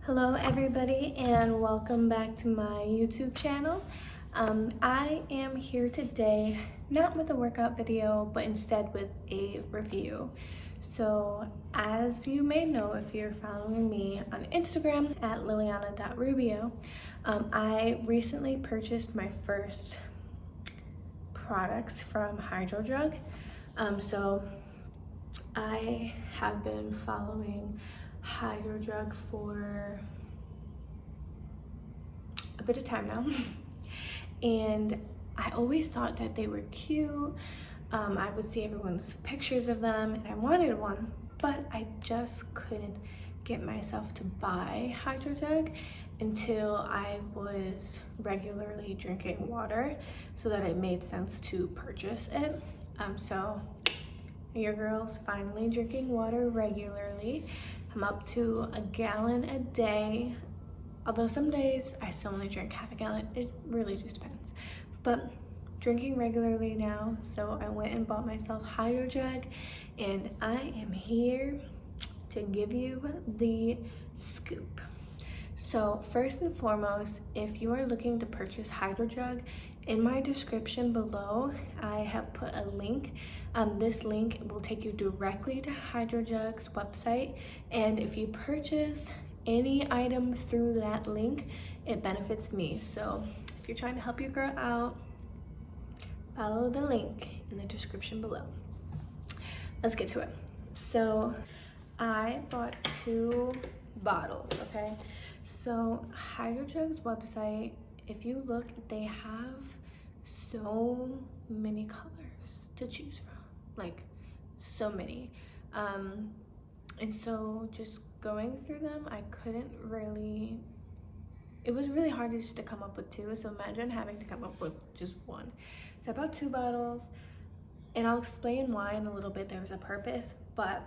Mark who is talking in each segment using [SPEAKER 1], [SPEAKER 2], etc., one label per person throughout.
[SPEAKER 1] Hello everybody and welcome back to my YouTube channel. I am here today not with a workout video but instead with a review. So as you may know if you're following me on Instagram at liliana.rubio, I recently purchased my first products from Hydrojug. So I have been following Hydrojug for a bit of time now and I always thought that they were cute. I would see everyone's pictures of them and I wanted one, but I just couldn't get myself to buy Hydrojug until I was regularly drinking water so that it made sense to purchase it. So your girl's finally drinking water regularly. I'm up to a gallon a day, although some days I still only drink half a gallon. It really just depends, but drinking regularly now. So I went and bought myself Hydrojug and I am here to give you the scoop. So first and foremost, if you are looking to purchase Hydrojug, in my description below, I have put a link. This link will take you directly to Hydrojug's website, and if you purchase any item through that link, it benefits me. So if you're trying to help your girl out, follow the link in the description below. Let's get to it. So I bought 2 bottles, okay? So Hydrojug's website, if you look, they have so many colors to choose from, like so many. And so just going through them, I couldn't really, it was really hard just to come up with 2. So imagine having to come up with just 1. So I bought 2 bottles and I'll explain why in a little bit. There was a purpose, but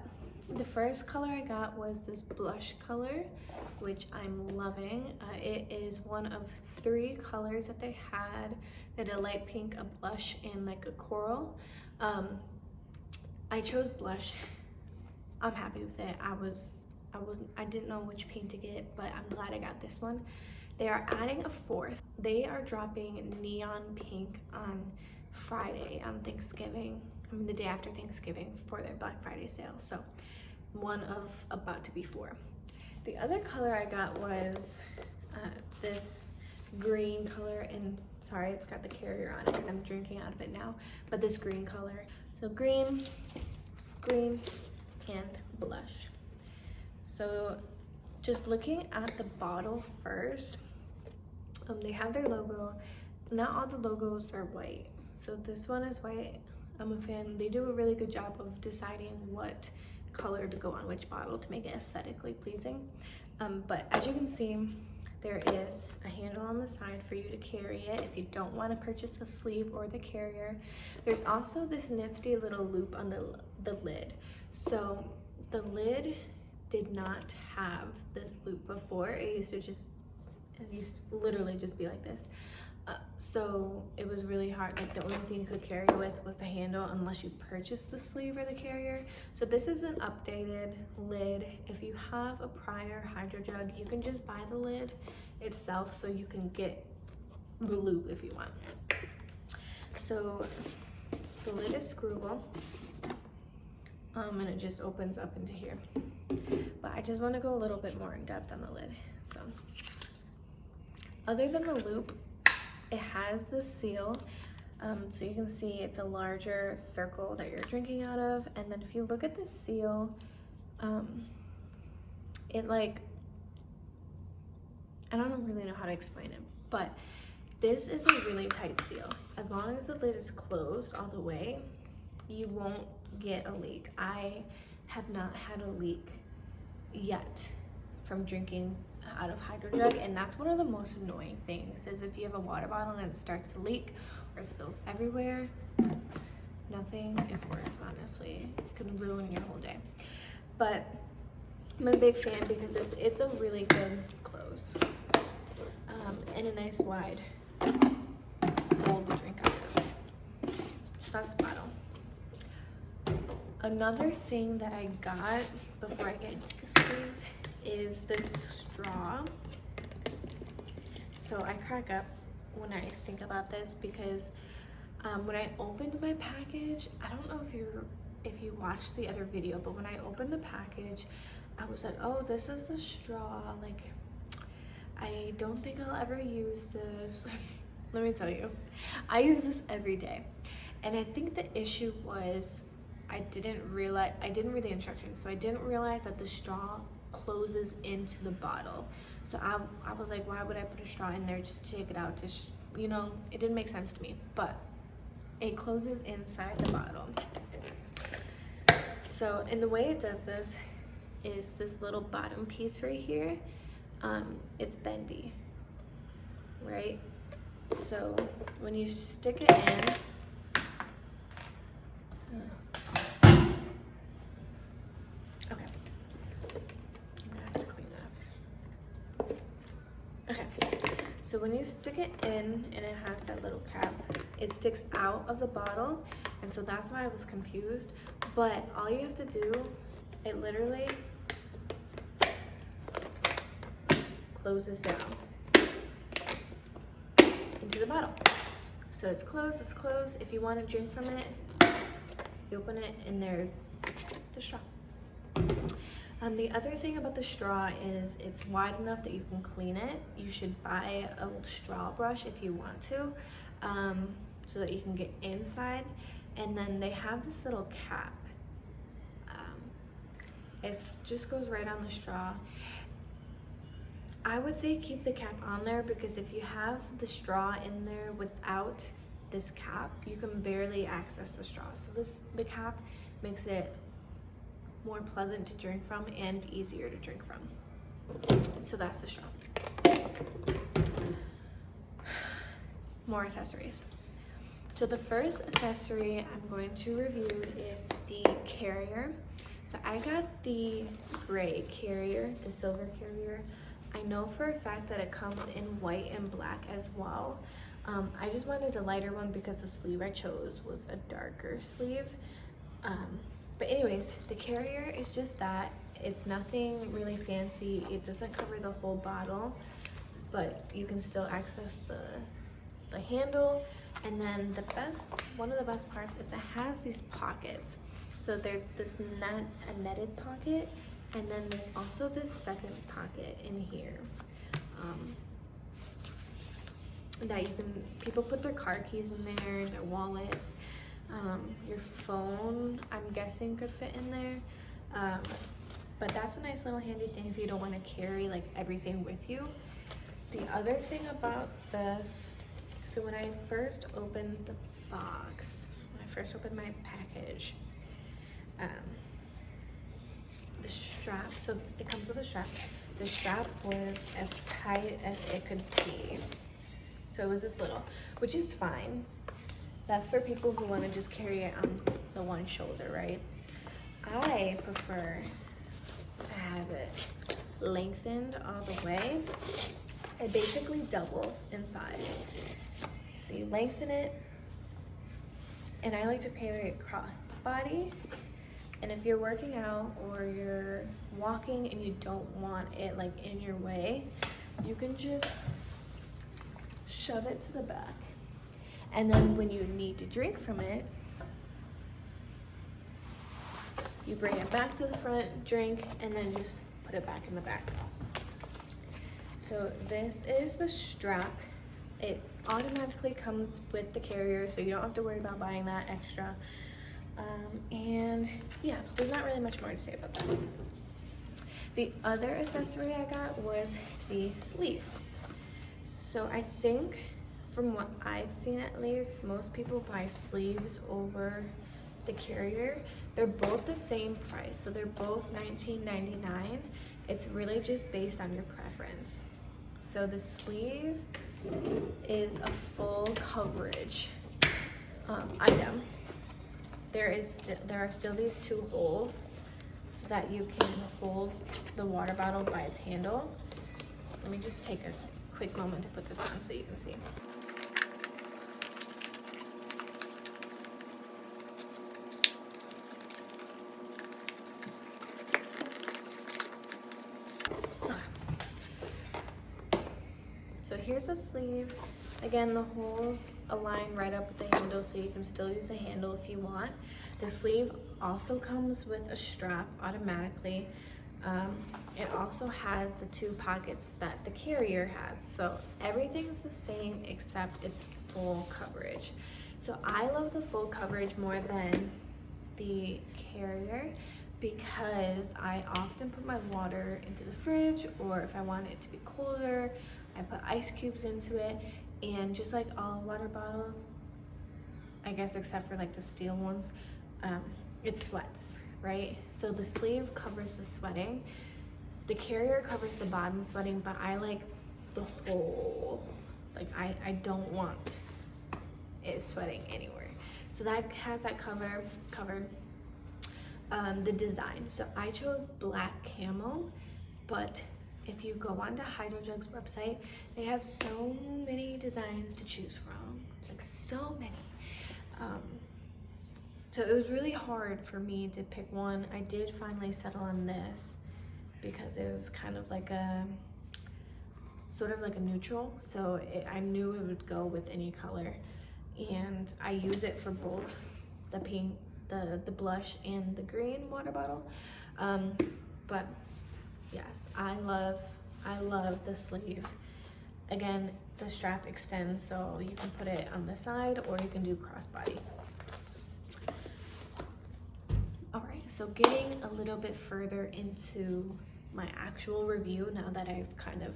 [SPEAKER 1] the first color I got was this blush color, which I'm loving. It is one of 3 colors that they had. They had a light pink, a blush, and like a coral. I chose blush. I'm happy with it. I didn't know which paint to get, but I'm glad I got this one. They are adding a 4th. They are dropping neon pink on Friday on Thanksgiving. I mean the day after Thanksgiving for their Black Friday sale. So one of about to be 4. The other color I got was this green color, and sorry it's got the carrier on it because I'm drinking out of it now, but this green color. So green, and blush. So just looking at the bottle first, they have their logo. Not all the logos are white, so this one is white. I'm a fan. They do a really good job of deciding what color to go on which bottle to make it aesthetically pleasing. But as you can see, there is a handle on the side for you to carry it if you don't want to purchase the sleeve or the carrier. There's also this nifty little loop on the lid. So the lid did not have this loop before. It used to literally just be like this. So it was really hard. Like the only thing you could carry with was the handle unless you purchased the sleeve or the carrier. So this is an updated lid. If you have a prior Hydrojug, you can just buy the lid itself so you can get the loop if you want. So the lid is screwable, and it just opens up into here. But I just want to go a little bit more in depth on the lid. So other than the loop, it has the seal, so you can see it's a larger circle that you're drinking out of. And then if you look at the seal, it like, I don't really know how to explain it, but this is a really tight seal. As long as the lid is closed all the way, you won't get a leak. I have not had a leak yet from drinking out of Hydrojug, and that's one of the most annoying things, is if you have a water bottle and it starts to leak or spills everywhere. Nothing is worse, honestly. It can ruin your whole day. But I'm a big fan because it's a really good close, and a nice wide hole to drink out of. So that's the bottle. Another thing that I got before I get into the sleeves is this straw. So I crack up when I think about this because when I opened my package, I don't know if you watched the other video, but when I opened the package, I was like, oh, this is the straw. Like, I don't think I'll ever use this. Let me tell you, I use this every day. And I think the issue was I didn't read the instructions, so I didn't realize that the straw closes into the bottle. So I was like, why would I put a straw in there just to take it out? You know, it didn't make sense to me, but it closes inside the bottle. So, and the way it does this is this little bottom piece right here, it's bendy, right? So when you stick it in, okay, I'm gonna have to clean this. Okay, so when you stick it in and it has that little cap, it sticks out of the bottle, and so that's why I was confused. But all you have to do, it literally closes down into the bottle. So it's closed, it's closed. If you want to drink from it, you open it and there's the straw. The other thing about the straw is it's wide enough that you can clean it. You should buy a little straw brush if you want to, so that you can get inside. And then they have this little cap. It just goes right on the straw. I would say keep the cap on there because if you have the straw in there without this cap, you can barely access the straw. So the cap makes it more pleasant to drink from and easier to drink from. So that's the straw. More accessories. So the first accessory I'm going to review is the carrier. So I got the gray carrier, the silver carrier. I know for a fact that it comes in white and black as well. I just wanted a lighter one because the sleeve I chose was a darker sleeve. But anyways, the carrier is just that. It's nothing really fancy. It doesn't cover the whole bottle, but you can still access the handle. And then one of the best parts is it has these pockets. So there's this a netted pocket, and then there's also this second pocket in here that people put their car keys in there, their wallets, your phone, I'm guessing could fit in there. But that's a nice little handy thing if you don't want to carry like everything with you. The other thing about this, so when I first opened the box, when I first opened my package, the strap, so it comes with a strap. The strap was as tight as it could be. So it was this little, which is fine. That's for people who want to just carry it on the one shoulder, right? I prefer to have it lengthened all the way. It basically doubles inside. So you lengthen it, and I like to carry it across the body. And if you're working out or you're walking and you don't want it like in your way, you can just shove it to the back. And then when you need to drink from it, you bring it back to the front, drink, and then just put it back in the back. So this is the strap. It automatically comes with the carrier, so you don't have to worry about buying that extra. And yeah, there's not really much more to say about that. The other accessory I got was the sleeve. So I think from what I've seen at least, most people buy sleeves over the carrier. They're both the same price, so they're both $19.99. It's really just based on your preference. So the sleeve is a full coverage item. There are still these two holes so that you can hold the water bottle by its handle. Let me just take a quick moment to put this on so you can see. here's a sleeve. Again, the holes align right up with the handle, so you can still use the handle if you want. The sleeve also comes with a strap automatically. It also has the 2 pockets that the carrier has, so everything's the same except it's full coverage. So I love the full coverage more than the carrier because I often put my water into the fridge, or if I want it to be colder, I put ice cubes into it. And just like all water bottles, I guess except for like the steel ones, it sweats, right? So the sleeve covers the sweating. The carrier covers the bottom sweating, but I like the whole, like I don't want it sweating anywhere. So that has that covered. The design. So I chose black camo, but if you go onto Hydrojug's website, they have so many designs to choose from, like so many. So it was really hard for me to pick one. I did finally settle on this because it was kind of like a, sort of like a neutral. So I knew it would go with any color. And I use it for both the pink, the blush, and the green water bottle. But yes, I love the sleeve. Again, the strap extends, so you can put it on the side or you can do crossbody. All right, so getting a little bit further into my actual review now that I've kind of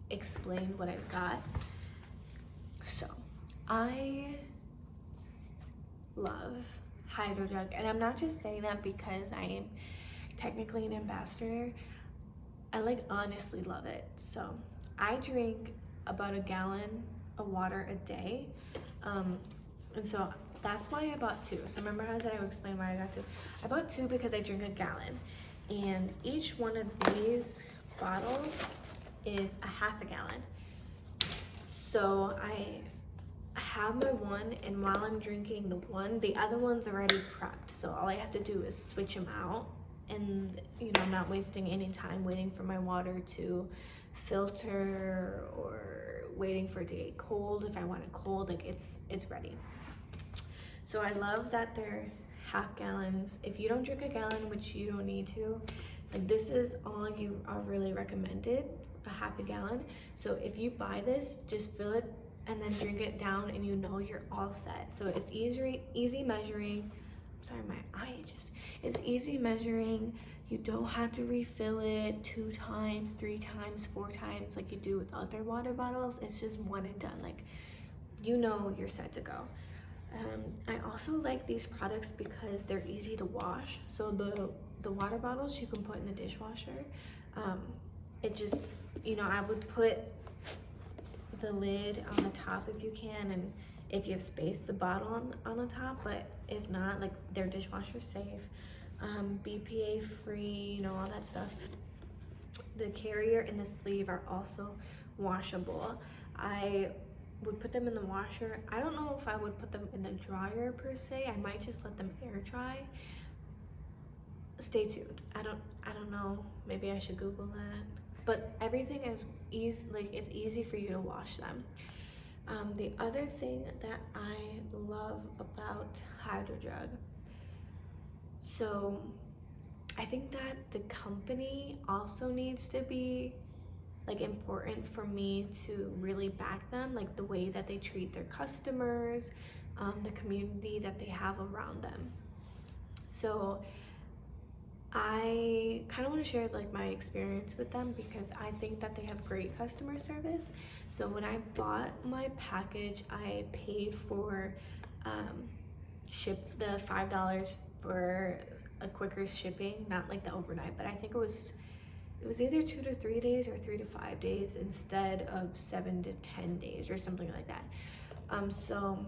[SPEAKER 1] explained what I've got. So I love Hydrojug, and I'm not just saying that because I am technically an ambassador. I like honestly love it. So I drink about a gallon of water a day, and so that's why I bought 2. So remember how I said I would explain why I got 2? I bought 2 because I drink a gallon, and each one of these bottles is a half a gallon. So I have my one, and while I'm drinking the one, the other one's already prepped. So all I have to do is switch them out, and you know, I'm not wasting any time waiting for my water to filter or waiting for it to get cold. If I want it cold, like it's ready. So I love that they're half gallons. If you don't drink a gallon, which you don't need to, like this is all you are really recommended, a half a gallon. So if you buy this, just fill it and then drink it down, and you know you're all set. So it's easy measuring. Sorry, my eye itches. It's easy measuring. You don't have to refill it 2 times, 3 times, 4 times like you do with other water bottles. It's just one and done. Like, you know you're set to go. I also like these products because they're easy to wash. So the water bottles you can put in the dishwasher. It just, you know, I would put the lid on the top if you can, and if you have space, the bottle on the top. But if not, like, they're dishwasher safe, BPA free, you know, all that stuff. The carrier and the sleeve are also washable. I would put them in the washer. I don't know if I would put them in the dryer per se. I might just let them air dry. Stay tuned. I don't know. Maybe I should Google that. But everything is easy, like it's easy for you to wash them. The other thing that I love about Hydrojug, so I think that the company also needs to be like important for me to really back them, like the way that they treat their customers, the community that they have around them. So I kind of want to share like my experience with them because I think that they have great customer service. So when I bought my package, I paid for the $5 for a quicker shipping, not like the overnight, but I think it was either 2 to 3 days or 3 to 5 days instead of 7 to 10 days or something like that. So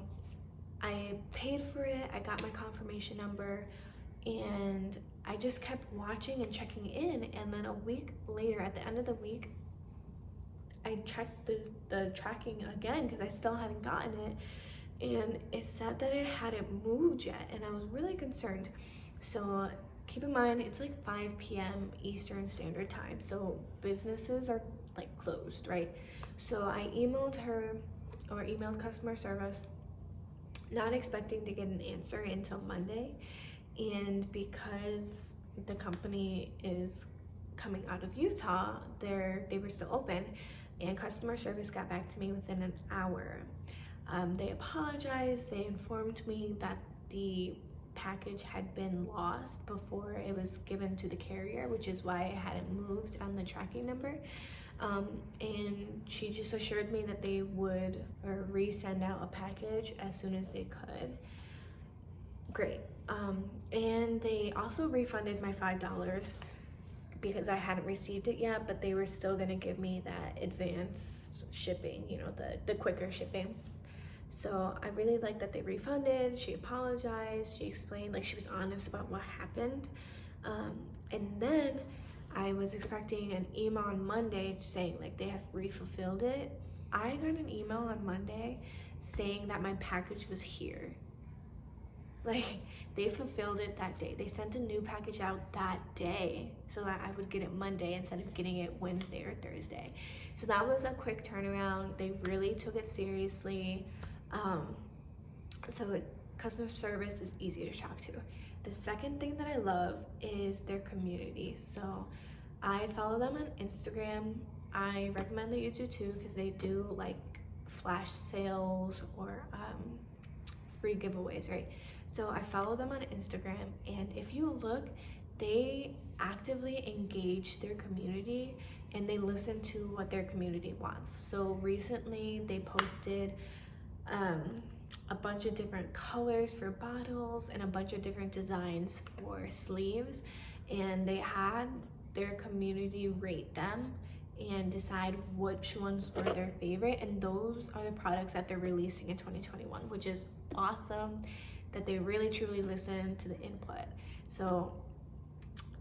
[SPEAKER 1] I paid for it, I got my confirmation number, and I just kept watching and checking in, and then a week later, at the end of the week, I checked the tracking again because I still hadn't gotten it, and it said that it hadn't moved yet, and I was really concerned. So keep in mind, it's like 5 p.m. Eastern Standard Time, so businesses are like closed, right? So I emailed her, or emailed customer service, not expecting to get an answer until Monday. And because the company is coming out of Utah, they were still open, and customer service got back to me within an hour. They apologized. They informed me that the package had been lost before it was given to the carrier, which is why it hadn't moved on the tracking number. And she just assured me that they would resend out a package as soon as they could. Great. And they also refunded my $5 because I hadn't received it yet, but they were still gonna give me that advanced shipping, you know, the quicker shipping. So I really like that they refunded. She apologized. She explained, like, she was honest about what happened. And then I was expecting an email on Monday saying like they have refulfilled it. I got an email on Monday saying that my package was here. Like, they fulfilled it that day. They sent a new package out that day so that I would get it Monday instead of getting it Wednesday or Thursday. So that was a quick turnaround. They really took it seriously. Customer service is easy to talk to. The second thing that I love is their community. So I follow them on Instagram. I recommend that you do too, because they do like flash sales or free giveaways, right? So I follow them on Instagram, and if you look, they actively engage their community and they listen to what their community wants. So recently they posted a bunch of different colors for bottles and a bunch of different designs for sleeves, and they had their community rate them and decide which ones were their favorite, and those are the products that they're releasing in 2021, which is awesome that they really truly listen to the input. So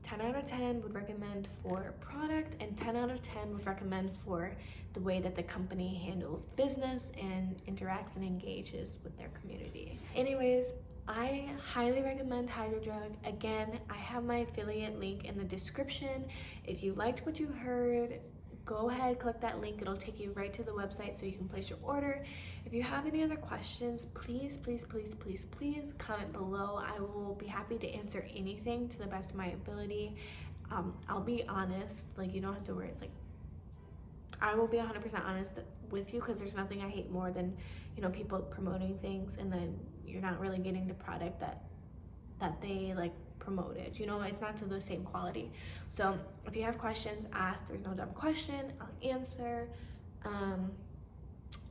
[SPEAKER 1] 10 out of 10 would recommend for product, and 10 out of 10 would recommend for the way that the company handles business and interacts and engages with their community. Anyways, I highly recommend Hydrojug. Again, I have my affiliate link in the description. If you liked what you heard, go ahead, click that link. It'll take you right to the website so you can place your order. If you have any other questions, please comment below. I will be happy to answer anything to the best of my ability. I'll be honest, like, you don't have to worry, like, I will be 100% honest with you, because there's nothing I hate more than, you know, people promoting things and then you're not really getting the product that they like promoted. You know, it's not to the same quality. So if you have questions, ask. There's no dumb question. I'll answer.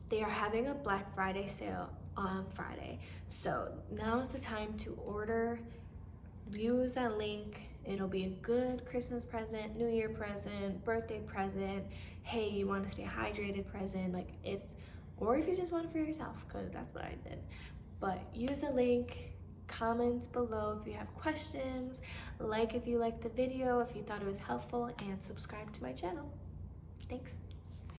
[SPEAKER 1] They are having a Black Friday sale on Friday, so now is the time to order. Use that link. It'll be a good Christmas present, New Year present, birthday present, hey, you want to stay hydrated present, like, it's, or if you just want it for yourself, because that's what I did. But use the link. Comment below if you have questions, like if you liked the video, if you thought it was helpful, and subscribe to my channel. Thanks.